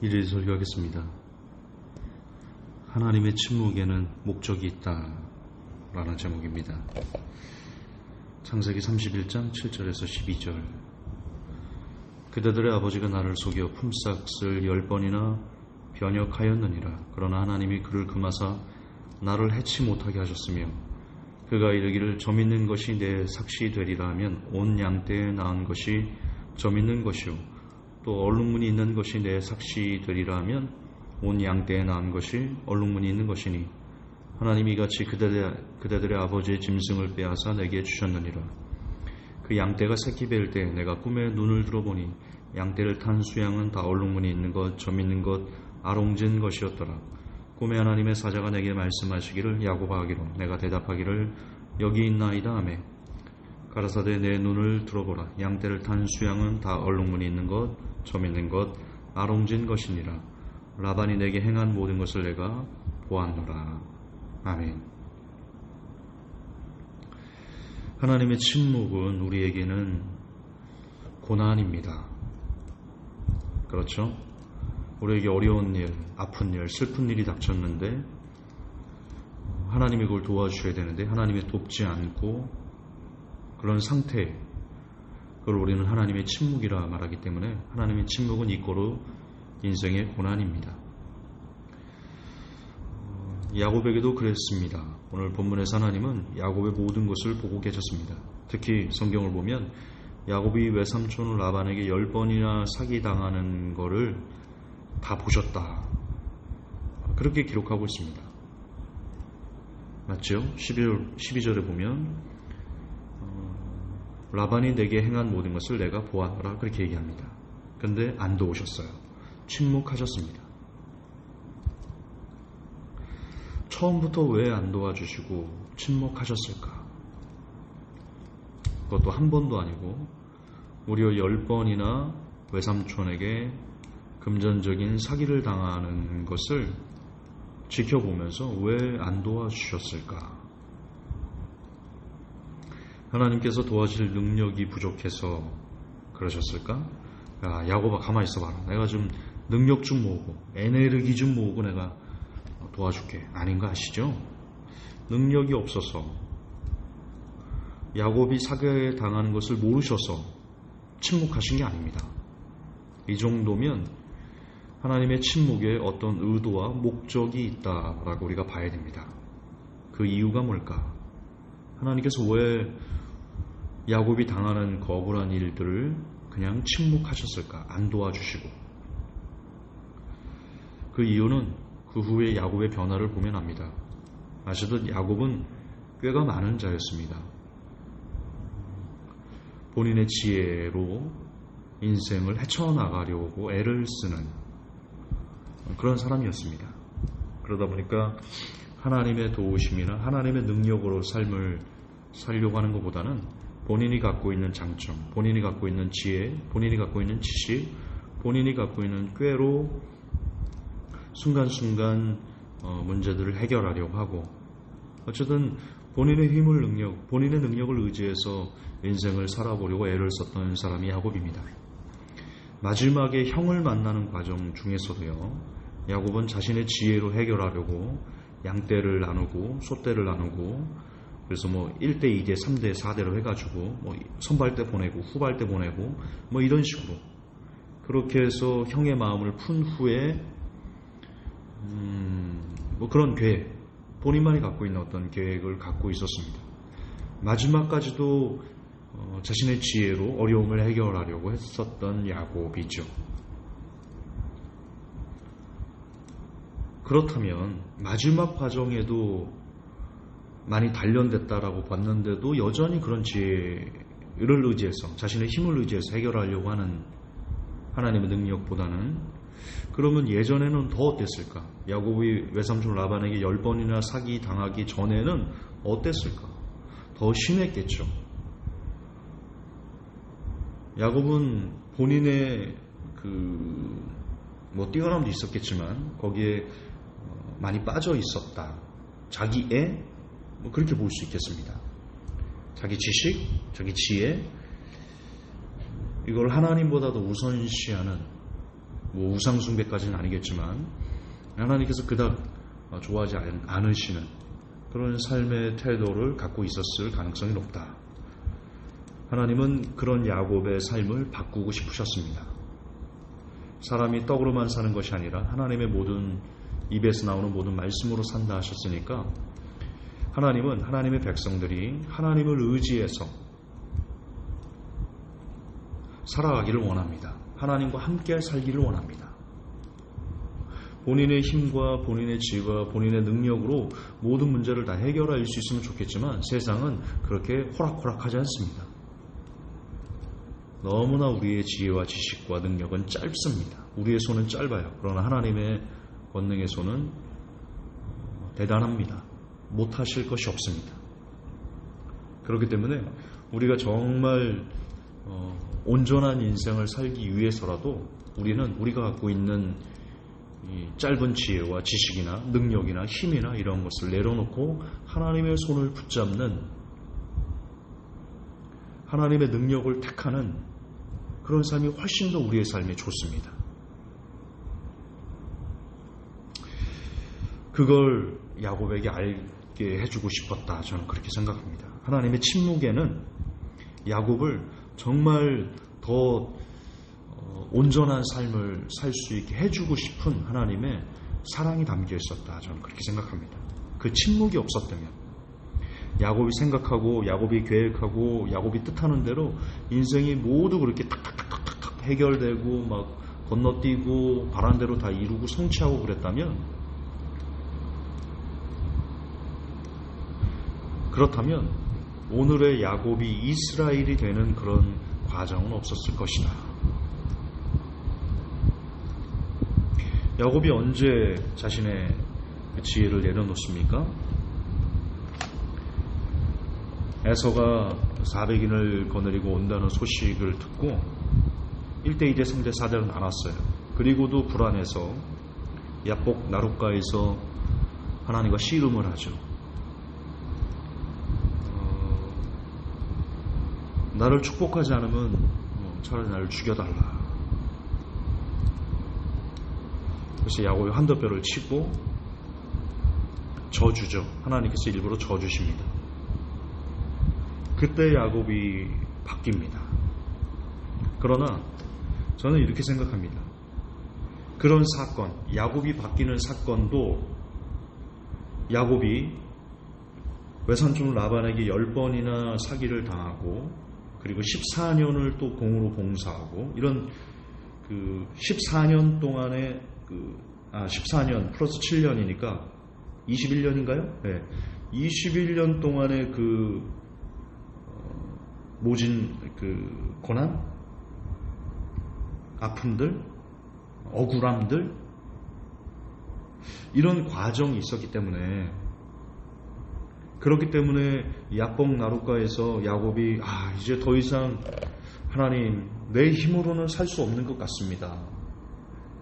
일일 설교하겠습니다. 하나님의 침묵에는 목적이 있다 라는 제목입니다. 창세기 31장 7절에서 12절. 그대들의 아버지가 나를 속여 품삯을 10번이나 변역하였느니라. 그러나 하나님이 그를 금하사 나를 해치 못하게 하셨으며 그가 이르기를 점 있는 것이 내 삭시 되리라 하면 온 양떼에 낳은 것이 점 있는 것이요 또 얼룩무늬 있는 것이 내 삭시 되리라 하면 온 양떼에 낳은 것이 얼룩무늬 있는 것이니 하나님이 이같이 그대들의 아버지의 짐승을 빼앗아 내게 주셨느니라. 그 양떼가 새끼 뵐 때 내가 꿈에 눈을 들어보니 양떼를 탄 수양은 다 얼룩무늬 있는 것, 점 있는 것, 아롱진 것이었더라. 꿈에 하나님의 사자가 내게 말씀하시기를 야곱아 하기로 내가 대답하기를 여기 있나이다 하매 가라사대 내 눈을 들어보라. 양떼를 탄 수양은 다 얼룩무늬 있는 것, 점 있는 것, 아롱진 것이니라. 라반이 내게 행한 모든 것을 내가 보았노라. 아멘. 하나님의 침묵은 우리에게는 고난입니다. 그렇죠? 우리에게 어려운 일, 아픈 일, 슬픈 일이 닥쳤는데 하나님이 그걸 도와주셔야 되는데 하나님이 돕지 않고 그런 상태, 그걸 우리는 하나님의 침묵이라 말하기 때문에 하나님의 침묵은 이꼬로 인생의 고난입니다. 야곱에게도 그랬습니다. 오늘 본문에서 하나님은 야곱의 모든 것을 보고 계셨습니다. 특히 성경을 보면 야곱이 외삼촌 라반에게 10번이나 사기당하는 것을 다 보셨다. 그렇게 기록하고 있습니다. 맞죠? 12절에 보면 라반이 내게 행한 모든 것을 내가 보았노라 그렇게 얘기합니다. 근데 안 도우셨어요. 침묵하셨습니다. 처음부터 왜 안 도와주시고 침묵하셨을까? 그것도 한 번도 아니고 무려 10번이나 외삼촌에게 금전적인 사기를 당하는 것을 지켜보면서 왜 안 도와주셨을까? 하나님께서 도와줄 능력이 부족해서 그러셨을까? 야, 야곱아 가만히 있어봐라. 내가 좀 능력 좀 모으고 에네르기 좀 모으고 내가 도와줄게. 아닌 거 아시죠? 능력이 없어서 야곱이 사기에 당하는 것을 모르셔서 침묵하신 게 아닙니다. 이 정도면 하나님의 침묵에 어떤 의도와 목적이 있다라고 우리가 봐야 됩니다. 그 이유가 뭘까? 하나님께서 왜 야곱이 당하는 그 억울한 일들을 그냥 침묵하셨을까? 안 도와주시고. 그 이유는 그 후에 야곱의 변화를 보면 압니다. 아시듯 야곱은 꾀가 많은 자였습니다. 본인의 지혜로 인생을 헤쳐나가려고 애를 쓰는 그런 사람이었습니다. 그러다 보니까 하나님의 도우심이나 하나님의 능력으로 삶을 살려고 하는 것보다는 본인이 갖고 있는 장점, 본인이 갖고 있는 지혜, 본인이 갖고 있는 지식, 본인이 갖고 있는 꾀로 순간순간 문제들을 해결하려고 하고 어쨌든 본인의 힘을 본인의 능력을 의지해서 인생을 살아보려고 애를 썼던 사람이 야곱입니다. 마지막에 형을 만나는 과정 중에서도요, 야곱은 자신의 지혜로 해결하려고 양떼를 나누고 소떼를 나누고 그래서 1대, 2대, 3대, 4대로 해가지고 선발대 보내고 후발대 보내고 이런 식으로 그렇게 해서 형의 마음을 푼 후에 그런 계획, 본인만이 갖고 있는 어떤 계획을 갖고 있었습니다. 마지막까지도 자신의 지혜로 어려움을 해결하려고 했었던 야곱이죠. 그렇다면 마지막 과정에도 많이 단련됐다라고 봤는데도 여전히 그런 지혜를 의지해서 자신의 힘을 의지해서 해결하려고 하는 하나님의 능력보다는 그러면 예전에는 더 어땠을까? 야곱이 외삼촌 라반에게 10번이나 사기 당하기 전에는 어땠을까? 더 심했겠죠. 야곱은 본인의 뛰어남도 있었겠지만 거기에 많이 빠져 있었다. 자기의 그렇게 볼 수 있겠습니다. 자기 지식, 자기 지혜, 이걸 하나님보다도 우선시하는 뭐 우상숭배까지는 아니겠지만 하나님께서 그닥 좋아하지 않으시는 그런 삶의 태도를 갖고 있었을 가능성이 높다. 하나님은 그런 야곱의 삶을 바꾸고 싶으셨습니다. 사람이 떡으로만 사는 것이 아니라 하나님의 모든 입에서 나오는 모든 말씀으로 산다 하셨으니까 하나님은 하나님의 백성들이 하나님을 의지해서 살아가기를 원합니다. 하나님과 함께 살기를 원합니다. 본인의 힘과 본인의 지혜와 본인의 능력으로 모든 문제를 다 해결할 수 있으면 좋겠지만 세상은 그렇게 호락호락하지 않습니다. 너무나 우리의 지혜와 지식과 능력은 짧습니다. 우리의 손은 짧아요. 그러나 하나님의 권능의 손은 대단합니다. 못하실 것이 없습니다. 그렇기 때문에 우리가 정말 온전한 인생을 살기 위해서라도 우리는 우리가 갖고 있는 이 짧은 지혜와 지식이나 능력이나 힘이나 이런 것을 내려놓고 하나님의 손을 붙잡는 하나님의 능력을 택하는 그런 삶이 훨씬 더 우리의 삶에 좋습니다. 그걸 야곱에게 알게 해주고 싶었다. 저는 그렇게 생각합니다. 하나님의 침묵에는 야곱을 정말 더 온전한 삶을 살 수 있게 해주고 싶은 하나님의 사랑이 담겨 있었다. 저는 그렇게 생각합니다. 그 침묵이 없었다면 야곱이 생각하고 야곱이 계획하고 야곱이 뜻하는 대로 인생이 모두 그렇게 탁탁탁탁탁 해결되고 막 건너뛰고 바란 대로 다 이루고 성취하고 그렇다면 오늘의 야곱이 이스라엘이 되는 그런 과정은 없었을 것이다. 야곱이 언제 자신의 지혜를 내려놓습니까? 에서가 400인을 거느리고 온다는 소식을 듣고 1대 2대 3대 4대로 나눴어요. 그리고도 불안해서 야복 나룻가에서 하나님과 씨름을 하죠. 나를 축복하지 않으면 차라리 나를 죽여달라. 그래서 야곱이 한더뼈를 치고 저주죠. 하나님께서 일부러 저주십니다. 그때 야곱이 바뀝니다. 그러나 저는 이렇게 생각합니다. 그런 사건, 야곱이 바뀌는 사건도 야곱이 외삼촌 라반에게 10번이나 사기를 당하고 그리고 14년을 또 공으로 봉사하고 이런 그 14년 동안에 14년 플러스 7년이니까 21년인가요? 네. 21년 동안의 모진 고난, 아픔들, 억울함들 이런 과정이 있었기 때문에 그렇기 때문에 야복 나룻가에서 야곱이 이제 더 이상 하나님 내 힘으로는 살 수 없는 것 같습니다.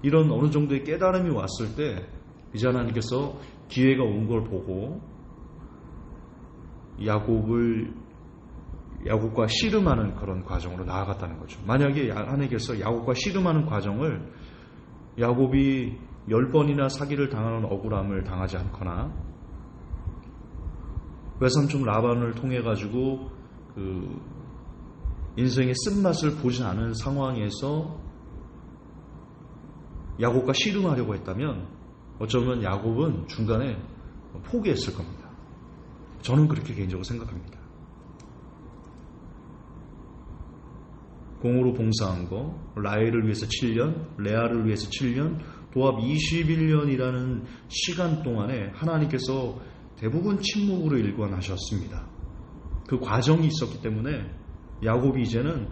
이런 어느 정도의 깨달음이 왔을 때 이제 하나님께서 기회가 온 걸 보고 야곱과 씨름하는 그런 과정으로 나아갔다는 거죠. 만약에 하나님께서 야곱과 씨름하는 과정을 야곱이 10번이나 사기를 당하는 억울함을 당하지 않거나 외삼촌 라반을 통해 가지고 인생의 쓴맛을 보지 않은 상황에서 야곱과 씨름하려고 했다면 어쩌면 야곱은 중간에 포기했을 겁니다. 저는 그렇게 개인적으로 생각합니다. 공으로 봉사한 거, 라헬을 위해서 7년, 레아를 위해서 7년, 도합 21년이라는 시간 동안에 하나님께서 대부분 침묵으로 일관하셨습니다. 그 과정이 있었기 때문에 야곱이 이제는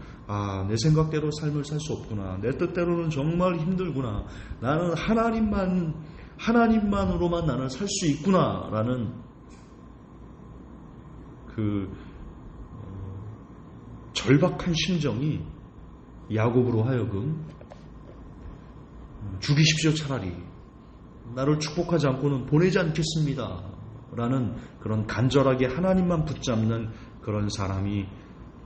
내 생각대로 삶을 살 수 없구나. 내 뜻대로는 정말 힘들구나. 나는 하나님만으로만 나는 살 수 있구나. 라는 절박한 심정이 야곱으로 하여금 죽이십시오 차라리. 나를 축복하지 않고는 보내지 않겠습니다. 라는 그런 간절하게 하나님만 붙잡는 그런 사람이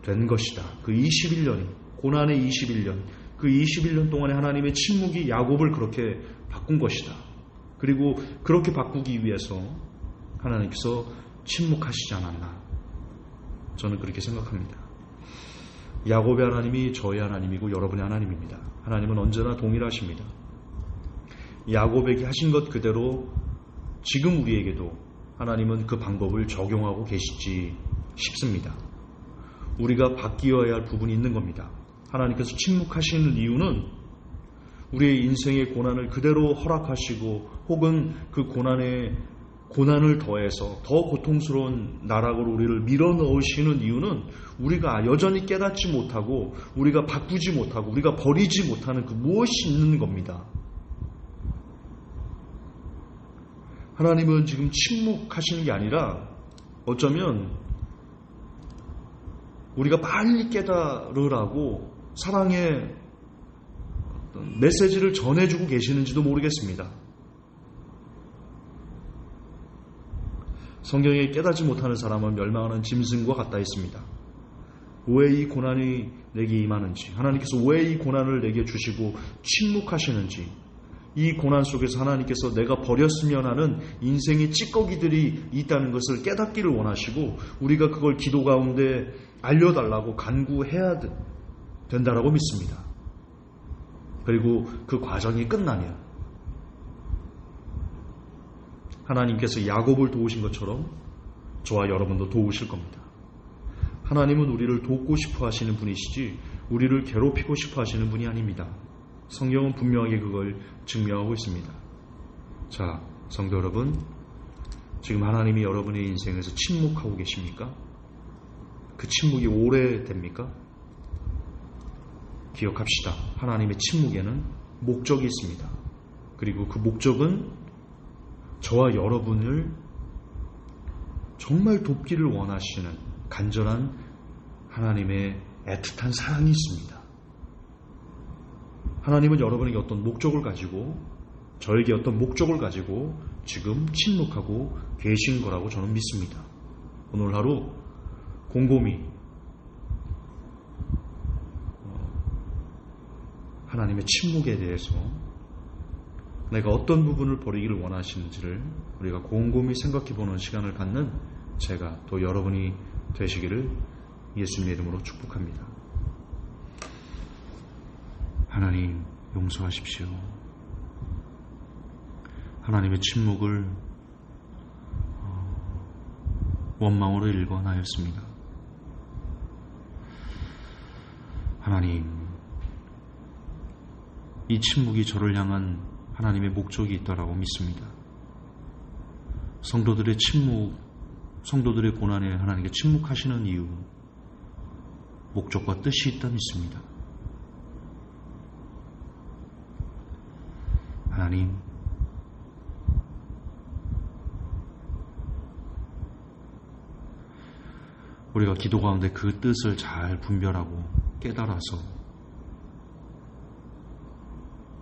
된 것이다. 그 21년이 고난의 21년 그 21년 동안의 하나님의 침묵이 야곱을 그렇게 바꾼 것이다. 그리고 그렇게 바꾸기 위해서 하나님께서 침묵하시지 않았나. 저는 그렇게 생각합니다. 야곱의 하나님이 저의 하나님이고 여러분의 하나님입니다. 하나님은 언제나 동일하십니다. 야곱에게 하신 것 그대로 지금 우리에게도 하나님은 그 방법을 적용하고 계시지 싶습니다. 우리가 바뀌어야 할 부분이 있는 겁니다. 하나님께서 침묵하시는 이유는 우리의 인생의 고난을 그대로 허락하시고 혹은 그 고난을 더해서 더 고통스러운 나락으로 우리를 밀어넣으시는 이유는 우리가 여전히 깨닫지 못하고 우리가 바꾸지 못하고 우리가 버리지 못하는 그 무엇이 있는 겁니다. 하나님은 지금 침묵하시는 게 아니라 어쩌면 우리가 빨리 깨달으라고 사랑의 메시지를 전해주고 계시는지도 모르겠습니다. 성경에 깨닫지 못하는 사람은 멸망하는 짐승과 같다 했습니다. 왜 이 고난이 내게 임하는지, 하나님께서 왜 이 고난을 내게 주시고 침묵하시는지, 이 고난 속에서 하나님께서 내가 버렸으면 하는 인생의 찌꺼기들이 있다는 것을 깨닫기를 원하시고 우리가 그걸 기도 가운데 알려달라고 간구해야 된다라고 믿습니다. 그리고 그 과정이 끝나면 하나님께서 야곱을 도우신 것처럼 저와 여러분도 도우실 겁니다. 하나님은 우리를 돕고 싶어 하시는 분이시지 우리를 괴롭히고 싶어 하시는 분이 아닙니다. 성경은 분명하게 그걸 증명하고 있습니다. 자, 성도 여러분, 지금 하나님이 여러분의 인생에서 침묵하고 계십니까? 그 침묵이 오래됩니까? 기억합시다. 하나님의 침묵에는 목적이 있습니다. 그리고 그 목적은 저와 여러분을 정말 돕기를 원하시는 간절한 하나님의 애틋한 사랑이 있습니다. 하나님은 여러분에게 어떤 목적을 가지고 저에게 어떤 목적을 가지고 지금 침묵하고 계신 거라고 저는 믿습니다. 오늘 하루 곰곰이 하나님의 침묵에 대해서 내가 어떤 부분을 버리기를 원하시는지를 우리가 곰곰이 생각해보는 시간을 갖는 제가 또 여러분이 되시기를 예수님의 이름으로 축복합니다. 하나님 용서하십시오. 하나님의 침묵을 원망으로 일관하였습니다. 하나님, 이 침묵이 저를 향한 하나님의 목적이 있다라고 믿습니다. 성도들의 침묵, 성도들의 고난에 하나님께 침묵하시는 이유, 목적과 뜻이 있다 믿습니다. 하나님, 우리가 기도 가운데 그 뜻을 잘 분별하고 깨달아서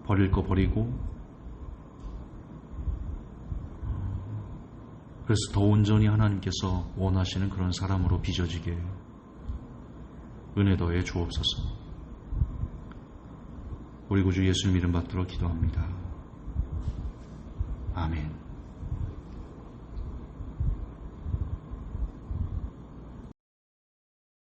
버릴 거 버리고 그래서 더 온전히 하나님께서 원하시는 그런 사람으로 빚어지게 은혜 더해 주옵소서. 우리 구주 예수님 이름 받들어 기도합니다. 아멘.